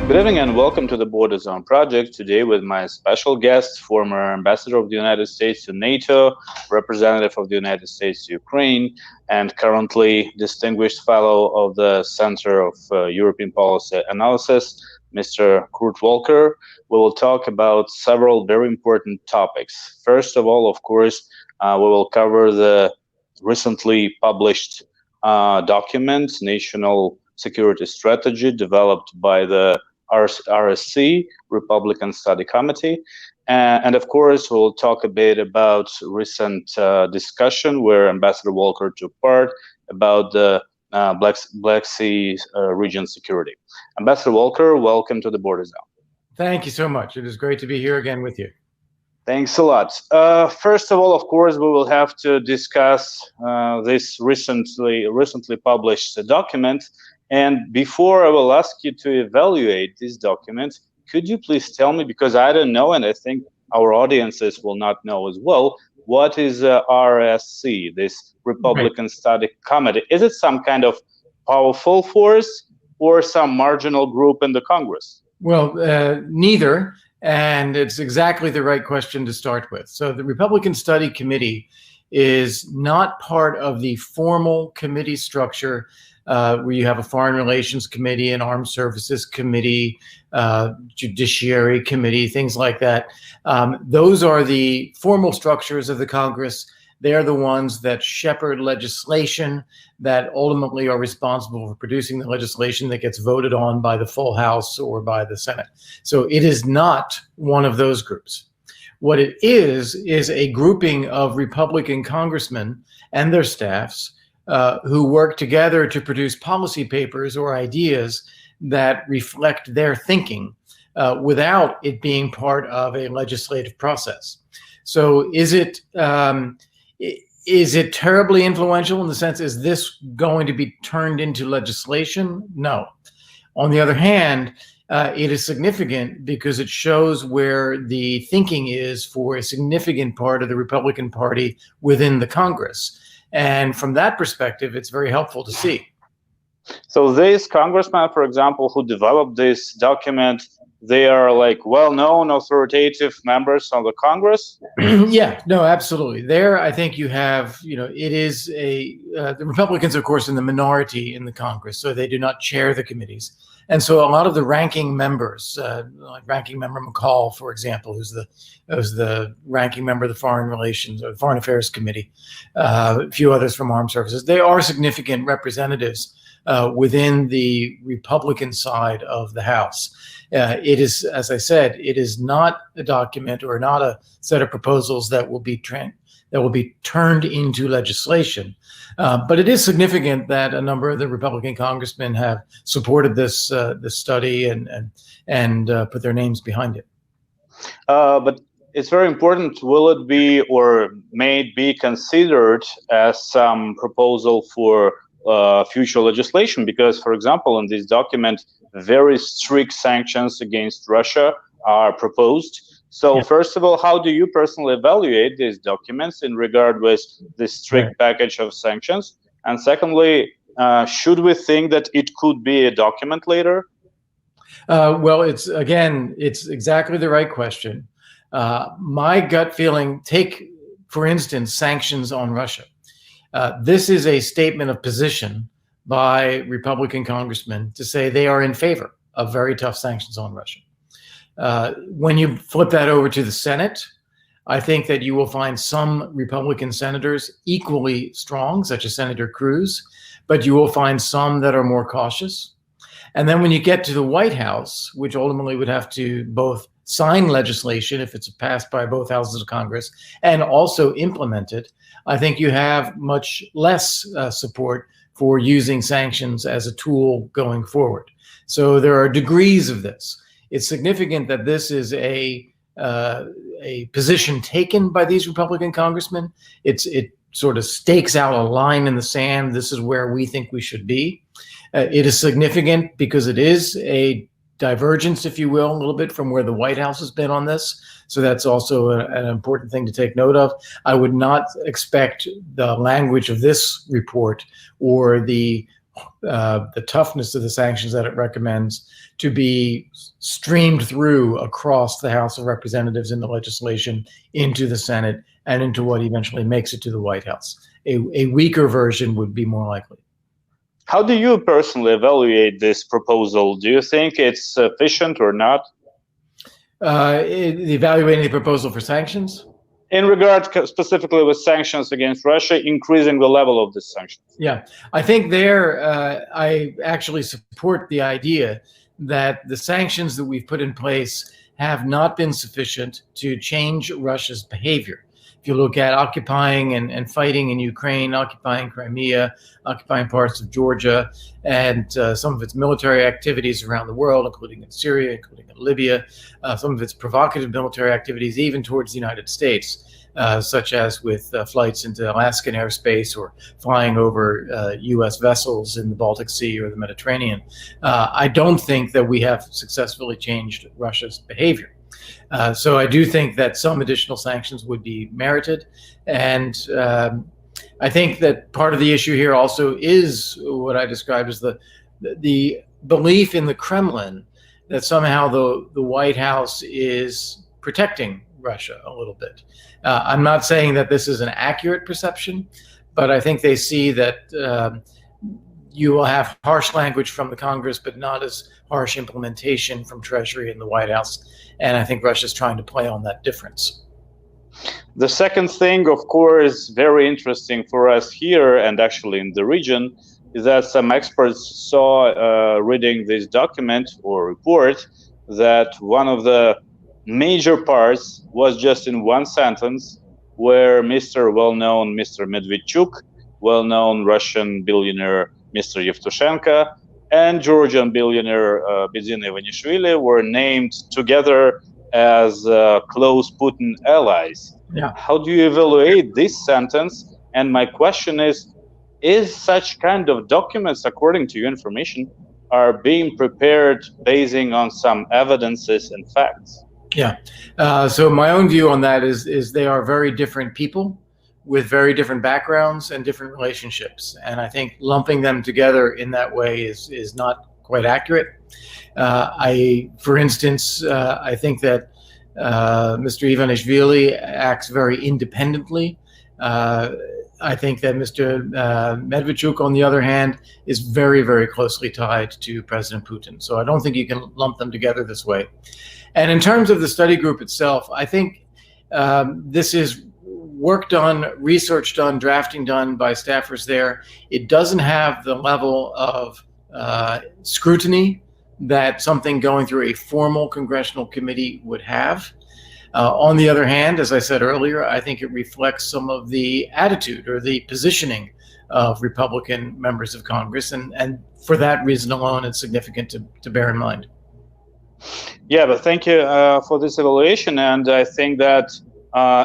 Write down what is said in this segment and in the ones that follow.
Good evening and welcome to the Border Zone Project. Today with my special guest, former ambassador of the United States to NATO, representative of the United States to Ukraine, and currently distinguished fellow of the Center of European Policy Analysis, Mr. Kurt Volker. We will talk about several very important topics. First of all, of course, we will cover the recently published document, National Security Strategy, developed by the RSC, Republican Study Committee. And of course, we'll talk a bit about recent discussion where Ambassador Volker took part about the Black Sea region security. Ambassador Volker, welcome to the Border Zone. Thank you so much. It is great to be here again with you. Thanks a lot. First of all, of course, we will have to discuss this recently published document. And before I will ask you to evaluate this document, could you please tell me, because I don't know, and I think our audiences will not know as well, what is RSC, this Republican Study Committee? Is it some kind of powerful force or some marginal group in the Congress? Well, neither, and it's exactly the right question to start with. So the Republican Study Committee is not part of the formal committee structure where you have a Foreign Relations Committee, an Armed Services Committee, Judiciary Committee, things like that. Those are the formal structures of the Congress. They are the ones that shepherd legislation that ultimately are responsible for producing the legislation that gets voted on by the full House or by the Senate. So it is not one of those groups. What it is a grouping of Republican congressmen and their staffs who work together to produce policy papers or ideas that reflect their thinking without it being part of a legislative process. So is it terribly influential in the sense, is this going to be turned into legislation? No. On the other hand, it is significant because it shows where the thinking is for a significant part of the Republican Party within the Congress. And from that perspective, it's very helpful to see. So these congressmen, for example, who developed this document, they are like well-known authoritative members of the Congress? Yeah, no, absolutely. There, I think you have, it is the Republicans, of course, in the minority in the Congress, so they do not chair the committees. And so a lot of the ranking members, like Ranking Member McCall, for example, who's the ranking member of the Foreign Relations or Foreign Affairs Committee, a few others from Armed Services, they are significant representatives within the Republican side of the House. It is, as I said, it is not a document or not a set of proposals that will be turned into legislation. But it is significant that a number of the Republican congressmen have supported this study and put their names behind it. But it's very important. Will it be or may it be considered as some proposal for future legislation? Because, for example, in this document, very strict sanctions against Russia are proposed. So first of all, how do you personally evaluate these documents in regard with this strict package of sanctions? And secondly, should we think that it could be a document later? Well, it's exactly the right question. My gut feeling, take, for instance, sanctions on Russia. This is a statement of position by Republican congressmen to say they are in favor of very tough sanctions on Russia. When you flip that over to the Senate, I think that you will find some Republican senators equally strong, such as Senator Cruz, but you will find some that are more cautious. And then when you get to the White House, which ultimately would have to both sign legislation if it's passed by both houses of Congress and also implement it, I think you have much less support for using sanctions as a tool going forward. So there are degrees of this. It's significant that this is a position taken by these Republican congressmen. It sort of stakes out a line in the sand. This is where we think we should be. It is significant because it is a divergence, if you will, a little bit from where the White House has been on this. So that's also an important thing to take note of. I would not expect the language of this report or the the toughness of the sanctions that it recommends to be streamed through across the House of Representatives in the legislation into the Senate and into what eventually makes it to the White House. A weaker version would be more likely. How do you personally evaluate this proposal? Do you think it's sufficient or not? Evaluating the proposal for sanctions? In regard specifically with sanctions against Russia, increasing the level of the sanctions. Yeah, I think I actually support the idea that the sanctions that we've put in place have not been sufficient to change Russia's behavior. If you look at occupying and fighting in Ukraine, occupying Crimea, occupying parts of Georgia, and some of its military activities around the world, including in Syria, including in Libya, some of its provocative military activities, even towards the United States, such as with flights into Alaskan airspace or flying over U.S. vessels in the Baltic Sea or the Mediterranean. I don't think that we have successfully changed Russia's behavior. So I do think that some additional sanctions would be merited. And I think that part of the issue here also is what I described as the belief in the Kremlin that somehow the White House is protecting Russia a little bit. I'm not saying that this is an accurate perception, but I think they see that you will have harsh language from the Congress, but not as harsh implementation from Treasury and the White House. And I think Russia's trying to play on that difference. The second thing, of course, very interesting for us here and actually in the region, is that some experts saw reading this document or report that one of the major parts was just in one sentence where well-known Mr. Medvedchuk, well-known Russian billionaire Mr. Yevtushenko, and Georgian billionaire Bedina Ivanishvili were named together as close Putin allies. Yeah. How do you evaluate this sentence? And my question is such kind of documents, according to your information, are being prepared basing on some evidences and facts? Yeah. So my own view on that is they are very different people with very different backgrounds and different relationships. And I think lumping them together in that way is not quite accurate. For instance, I think that Mr. Ivanishvili acts very independently. I think that Mr. Medvedchuk, on the other hand, is very, very closely tied to President Putin. So I don't think you can lump them together this way. And in terms of the study group itself, I think this is work done, research done, drafting done by staffers there. It doesn't have the level of scrutiny that something going through a formal congressional committee would have. On the other hand, as I said earlier, I think it reflects some of the attitude or the positioning of Republican members of Congress. And for that reason alone, it's significant to bear in mind. Yeah, but thank you for this evaluation. And I think that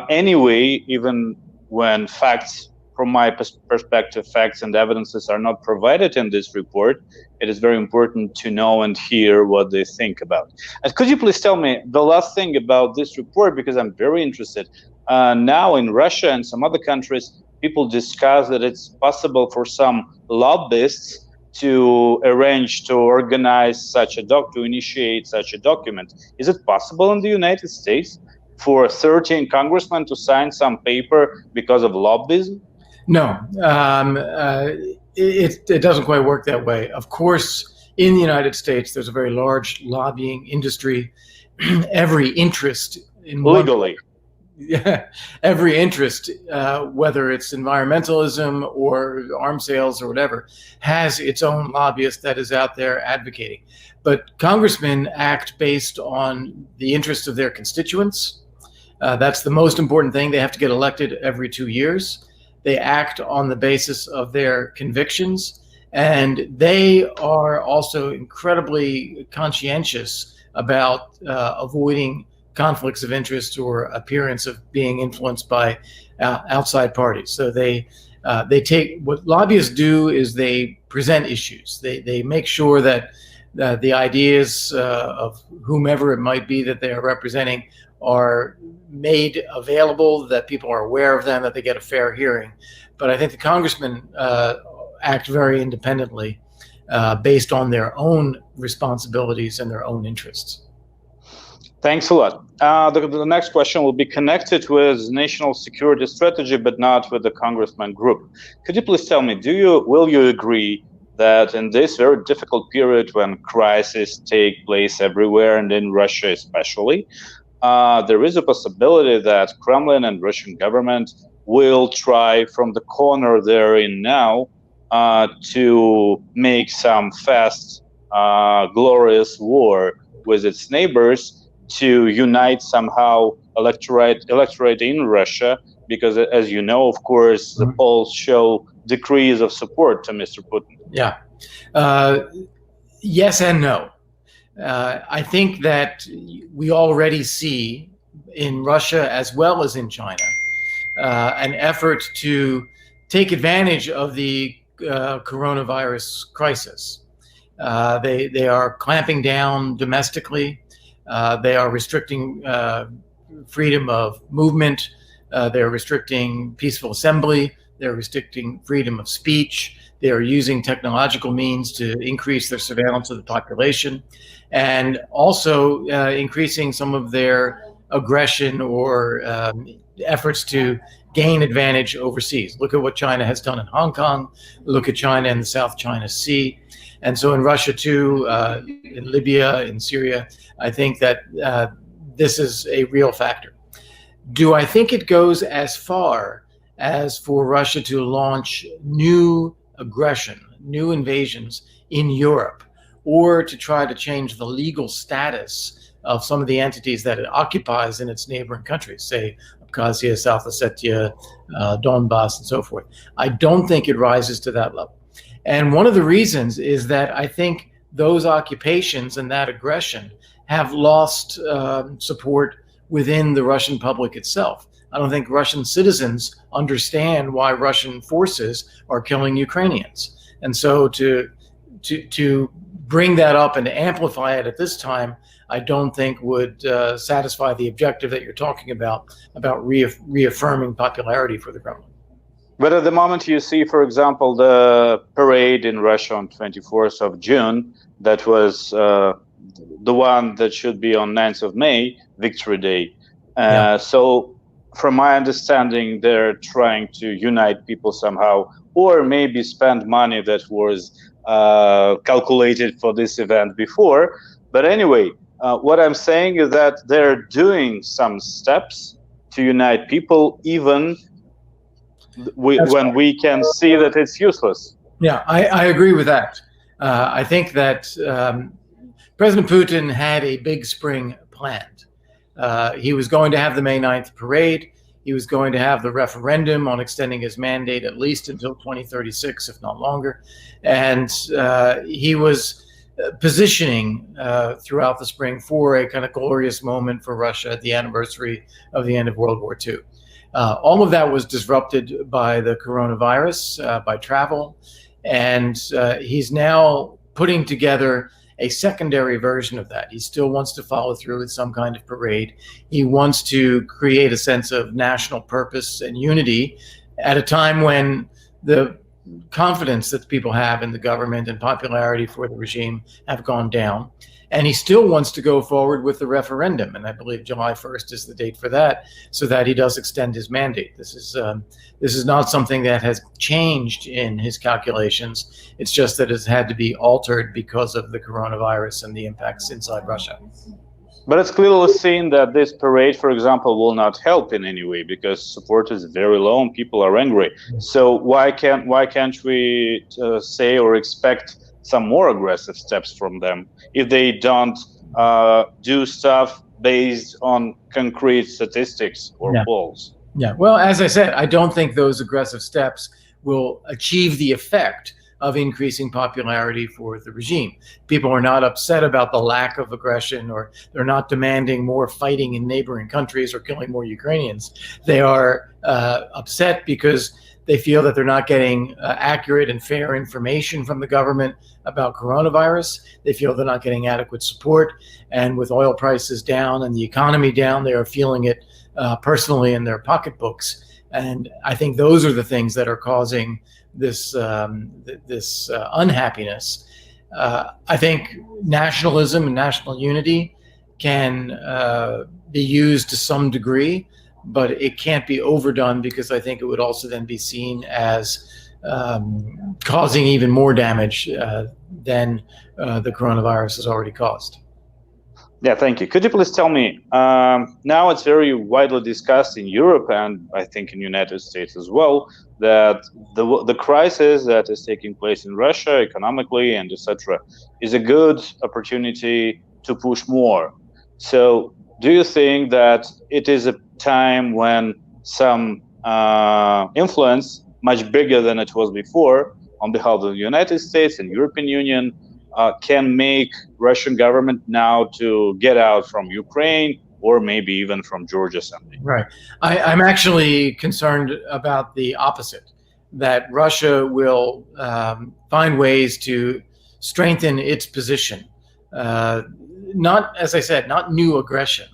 anyway, even when facts, from my perspective, facts and evidences are not provided in this report, it is very important to know and hear what they think about. And could you please tell me the last thing about this report, because I'm very interested. Now in Russia and some other countries, people discuss that it's possible for some lobbyists to arrange, to organize such a to initiate such a document. Is it possible in the United States for 13 congressmen to sign some paper because of lobbyism? No, it doesn't quite work that way. Of course, in the United States, there's a very large lobbying industry. Every interest in legally. Yeah, every interest, whether it's environmentalism or arms sales or whatever, has its own lobbyist that is out there advocating. But congressmen act based on the interests of their constituents. That's the most important thing. They have to get elected every 2 years. They act on the basis of their convictions, and they are also incredibly conscientious about avoiding conflicts of interest or appearance of being influenced by outside parties. So they take, what lobbyists do is they present issues. They make sure that the ideas of whomever it might be that they are representing are made available, that people are aware of them, that they get a fair hearing. But I think the congressmen act very independently based on their own responsibilities and their own interests. Thanks a lot. The next question will be connected with national security strategy, but not with the congressman group. Could you please tell me, will you agree that in this very difficult period when crises take place everywhere and in Russia especially, there is a possibility that Kremlin and Russian government will try from the corner they're in now to make some fast, glorious war with its neighbors to unite somehow electorate in Russia, because as you know, of course, the polls show decrees of support to Mr. Putin. Yeah. Yes and no. I think that we already see in Russia as well as in China an effort to take advantage of the coronavirus crisis. They are clamping down domestically. They are restricting freedom of movement. They're restricting peaceful assembly. They're restricting freedom of speech. They are using technological means to increase their surveillance of the population, and also increasing some of their aggression or efforts to gain advantage overseas. Look at what China has done in Hong Kong. Look at China in the South China Sea. And so in Russia too, in Libya, in Syria, I think that this is a real factor. Do I think it goes as far as for Russia to launch new aggression, new invasions in Europe, or to try to change the legal status of some of the entities that it occupies in its neighboring countries, say Abkhazia, South Ossetia, Donbass, and so forth? I don't think it rises to that level. And one of the reasons is that I think those occupations and that aggression have lost support within the Russian public itself. I don't think Russian citizens understand why Russian forces are killing Ukrainians. And so to bring that up and to amplify it at this time, I don't think would satisfy the objective that you're talking about reaffirming popularity for the Kremlin. But at the moment you see, for example, the parade in Russia on 24th of June, that was the one that should be on 9th of May, Victory Day. So from my understanding, they're trying to unite people somehow, or maybe spend money that was calculated for this event before. But anyway, what I'm saying is that they're doing some steps to unite people, even when we can see that it's useless. Yeah, I agree with that. I think that President Putin had a big spring planned. He was going to have the May 9th parade. He was going to have the referendum on extending his mandate at least until 2036, if not longer. And he was positioning throughout the spring for a kind of glorious moment for Russia at the anniversary of the end of World War II. All of that was disrupted by the coronavirus, by travel. And he's now putting together a secondary version of that. He still wants to follow through with some kind of parade. He wants to create a sense of national purpose and unity at a time when the confidence that people have in the government and popularity for the regime have gone down. And he still wants to go forward with the referendum. And I believe July 1st is the date for that, so that he does extend his mandate. This is not something that has changed in his calculations. It's just that it's had to be altered because of the coronavirus and the impacts inside Russia. But it's clearly seen that this parade, for example, will not help in any way, because support is very low and people are angry. So why can't we say or expect some more aggressive steps from them if they don't do stuff based on concrete statistics or polls? Yeah, well, as I said, I don't think those aggressive steps will achieve the effect of increasing popularity for the regime. People are not upset about the lack of aggression, or they're not demanding more fighting in neighboring countries or killing more Ukrainians. They are upset because they feel that they're not getting accurate and fair information from the government about coronavirus. They feel they're not getting adequate support. And with oil prices down and the economy down, they are feeling it personally in their pocketbooks. And I think those are the things that are causing this unhappiness. I think nationalism and national unity can be used to some degree, but it can't be overdone, because I think it would also then be seen as causing even more damage than the coronavirus has already caused. Yeah, thank you. Could you please tell me, now it's very widely discussed in Europe and I think in the United States as well, that the crisis that is taking place in Russia economically and etc. is a good opportunity to push more. So do you think that it is a time when some influence, much bigger than it was before, on behalf of the United States and European Union, can make Russian government now to get out from Ukraine or maybe even from Georgia someday? Right. I'm actually concerned about the opposite, that Russia will find ways to strengthen its position. Not, as I said, not new aggression,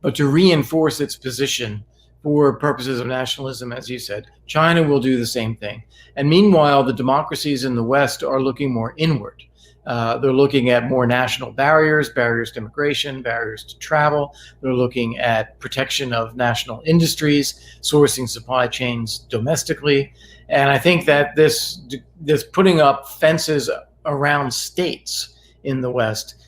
but to reinforce its position for purposes of nationalism, as you said. China will do the same thing. And meanwhile, the democracies in the West are looking more inward. They're looking at more national barriers to immigration, barriers to travel. They're looking at protection of national industries, sourcing supply chains domestically. And I think that this putting up fences around states in the West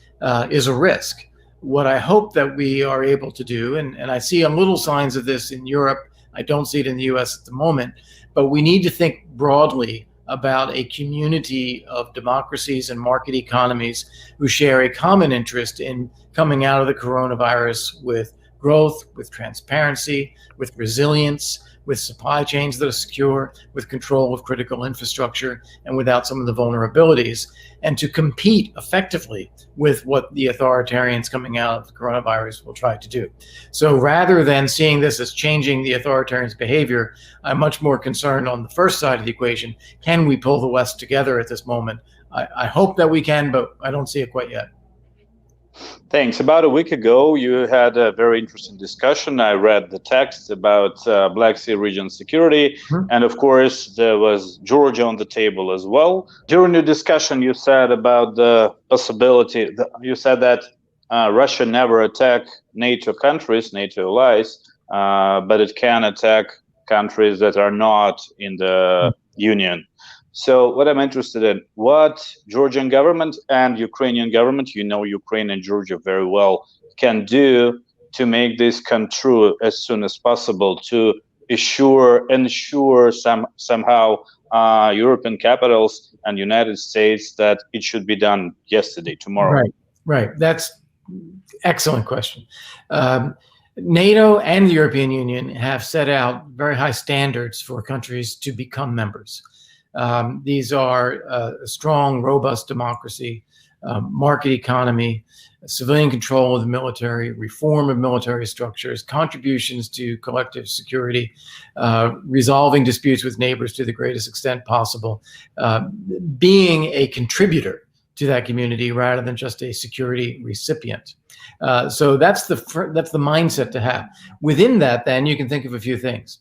is a risk. What I hope that we are able to do, and I see a little signs of this in Europe, I don't see it in the US at the moment, but we need to think broadly about a community of democracies and market economies who share a common interest in coming out of the coronavirus with growth, with transparency, with resilience, with supply chains that are secure, with control of critical infrastructure, and without some of the vulnerabilities, and to compete effectively with what the authoritarians coming out of the coronavirus will try to do. So rather than seeing this as changing the authoritarians' behavior, I'm much more concerned on the first side of the equation. Can we pull the West together at this moment? I hope that we can, but I don't see it quite yet. Thanks. About a week ago, you had a very interesting discussion. I read the text about Black Sea region security. And of course, there was Georgia on the table as well. During your discussion, you said about the possibility, you said that Russia never attack NATO countries, NATO allies, but it can attack countries that are not in the Union. So what I'm interested in, what Georgian government and Ukrainian government, you know Ukraine and Georgia very well, can do to make this come true as soon as possible, to ensure somehow European capitals and United States that it should be done yesterday, tomorrow. Right. That's excellent question. NATO and the European Union have set out very high standards for countries to become members. These are a strong, robust democracy, market economy, civilian control of the military, reform of military structures, contributions to collective security, resolving disputes with neighbors to the greatest extent possible, being a contributor to that community rather than just a security recipient. So that's the mindset to have. Within that, then, you can think of a few things.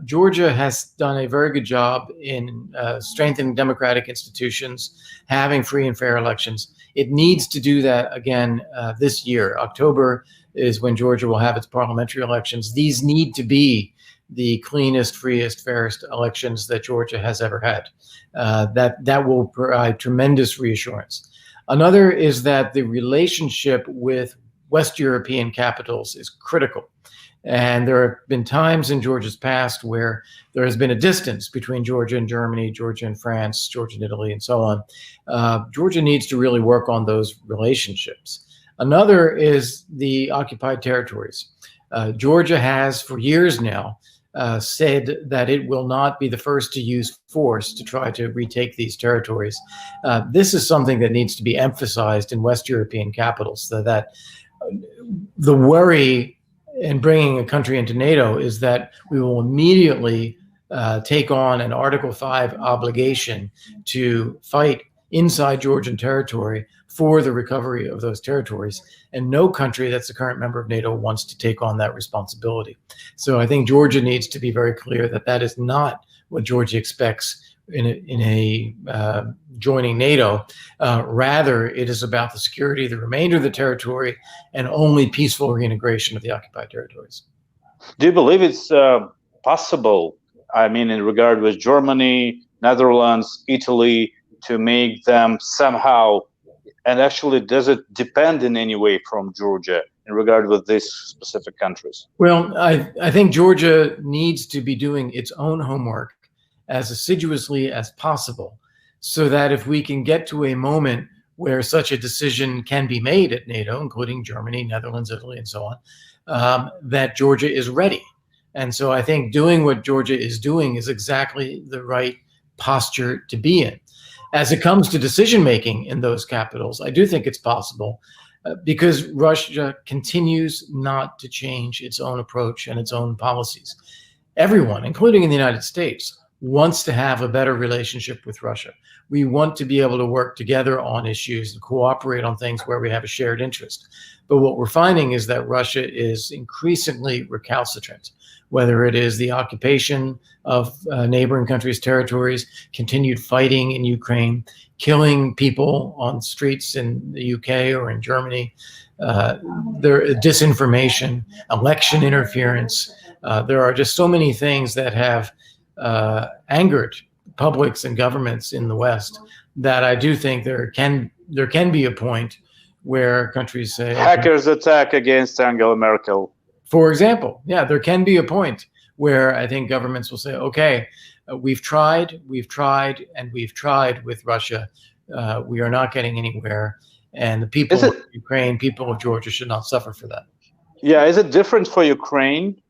Georgia has done a very good job in strengthening democratic institutions, having free and fair elections. It needs to do that again this year. October is when Georgia will have its parliamentary elections. These need to be the cleanest, freest, fairest elections that Georgia has ever had. That will provide tremendous reassurance. Another is that the relationship with West European capitals is critical. And there have been times in Georgia's past where there has been a distance between Georgia and Germany, Georgia and France, Georgia and Italy, and so on. Georgia needs to really work on those relationships. Another is the occupied territories. Georgia has, for years now, said that it will not be the first to use force to try to retake these territories. This is something that needs to be emphasized in West European capitals, that the worry in bringing a country into NATO is that we will immediately take on an Article 5 obligation to fight inside Georgian territory for the recovery of those territories. And no country that's a current member of NATO wants to take on that responsibility. So I think Georgia needs to be very clear that that is not what Georgia expects joining NATO. Rather, it is about the security of the remainder of the territory and only peaceful reintegration of the occupied territories. Do you believe it's possible, I mean, in regard with Germany, Netherlands, Italy, to make them somehow, and actually does it depend in any way from Georgia in regard with these specific countries? Well, I think Georgia needs to be doing its own homework as assiduously as possible, so that if we can get to a moment where such a decision can be made at NATO, including Germany, Netherlands, Italy, and so on, that Georgia is ready. And so I think doing what Georgia is doing is exactly the right posture to be in. As it comes to decision-making in those capitals, I do think it's possible because Russia continues not to change its own approach and its own policies. Everyone, including in the United States, wants to have a better relationship with Russia. We want to be able to work together on issues and cooperate on things where we have a shared interest. But what we're finding is that Russia is increasingly recalcitrant, whether it is the occupation of neighboring countries' territories, continued fighting in Ukraine, killing people on streets in the UK or in Germany, disinformation, election interference. There are just so many things that have angered publics and governments in the West that I do think there can be a point where countries say hackers attack against Angela Merkel. For example, yeah, there can be a point where I think governments will say, okay, we've tried, and we've tried with Russia. We are not getting anywhere. And the people of Ukraine, people of Georgia should not suffer for that. Yeah, is it different for Ukraine?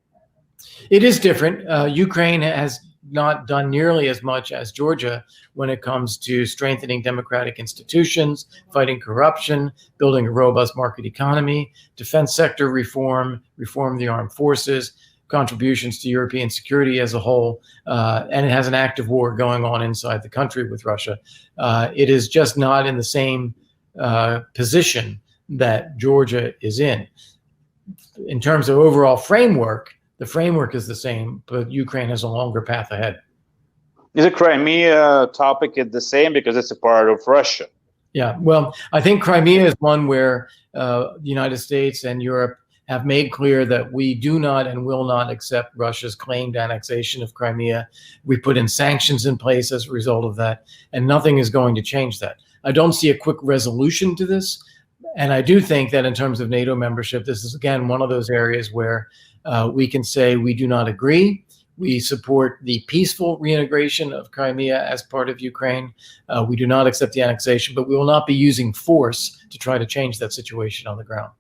It is different. Ukraine has not done nearly as much as Georgia when it comes to strengthening democratic institutions, fighting corruption, building a robust market economy, defense sector reform of the armed forces, contributions to European security as a whole, and it has an active war going on inside the country with Russia. It is just not in the same position that Georgia is in. In terms of overall framework, the framework is the same, but Ukraine has a longer path ahead. Is the Crimea topic the same because it's a part of Russia? Yeah, well, I think Crimea is one where the United States and Europe have made clear that we do not and will not accept Russia's claimed annexation of Crimea. We put in sanctions in place as a result of that, and nothing is going to change that. I don't see a quick resolution to this, and I do think that in terms of NATO membership, this is, again, one of those areas where we can say we do not agree. We support the peaceful reintegration of Crimea as part of Ukraine. We do not accept the annexation, but we will not be using force to try to change that situation on the ground.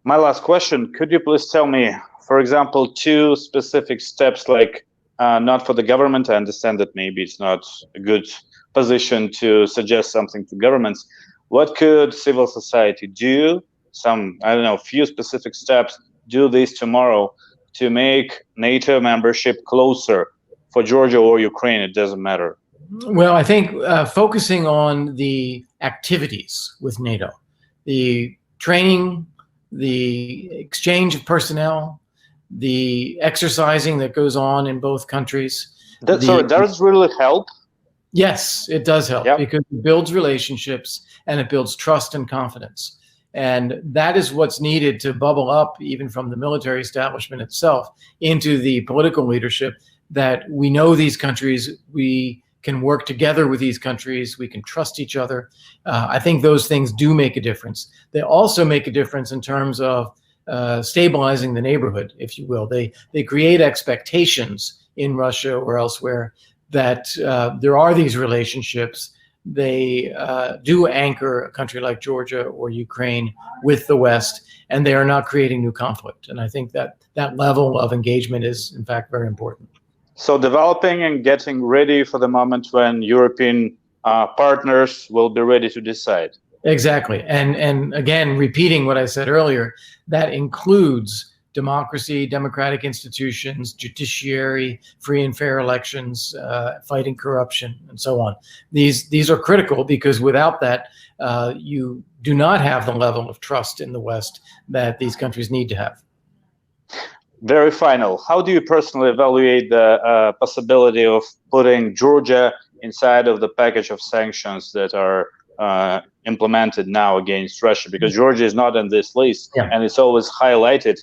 My last question, could you please tell me, for example, 2 specific steps, like not for the government, I understand that maybe it's not a good position to suggest something to governments. What could civil society do? Some, I don't know, few specific steps, do this tomorrow to make NATO membership closer for Georgia or Ukraine, it doesn't matter. Well, I think focusing on the activities with NATO, the training, the exchange of personnel, the exercising that goes on in both countries. So it does really help? Yes, it does help, because it builds relationships and it builds trust and confidence. And that is what's needed to bubble up even from the military establishment itself into the political leadership, that we know these countries, we can work together with these countries, we can trust each other. I think those things do make a difference. They also make a difference in terms of stabilizing the neighborhood, if you will. They create expectations in Russia or elsewhere that there are these relationships. They do anchor a country like Georgia or Ukraine with the West, and they are not creating new conflict. And I think that that level of engagement is, in fact, very important. So developing and getting ready for the moment when European partners will be ready to decide. Exactly. And again, repeating what I said earlier, that includes democracy, democratic institutions, judiciary, free and fair elections, fighting corruption, and so on. These are critical, because without that, you do not have the level of trust in the West that these countries need to have. very final. How do you personally evaluate the possibility of putting Georgia inside of the package of sanctions that are implemented now against Russia? Because Georgia is not on this list, and it's always highlighted,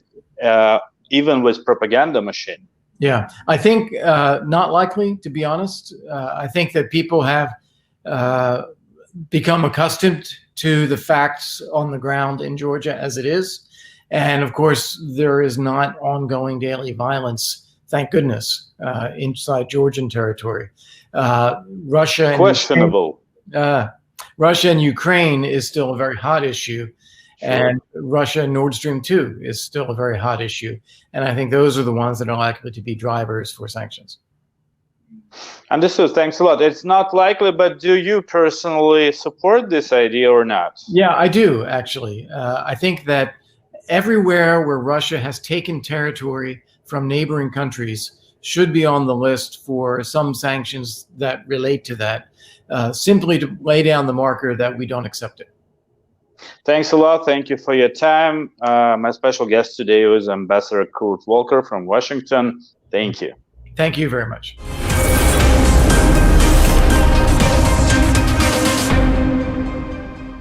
even with propaganda machine. Yeah, I think not likely, to be honest. I think that people have become accustomed to the facts on the ground in Georgia as it is. And of course, there is not ongoing daily violence, thank goodness, inside Georgian territory. Russia and Ukraine is still a very hot issue. Sure. And Russia and Nord Stream 2 is still a very hot issue. And I think those are the ones that are likely to be drivers for sanctions. Understood. Thanks a lot. It's not likely, but do you personally support this idea or not? Yeah, I do, actually. I think that everywhere where Russia has taken territory from neighboring countries should be on the list for some sanctions that relate to that, simply to lay down the marker that we don't accept it. Thanks a lot. Thank you for your time. My special guest today was Ambassador Kurt Volker from Washington. Thank you. Thank you very much.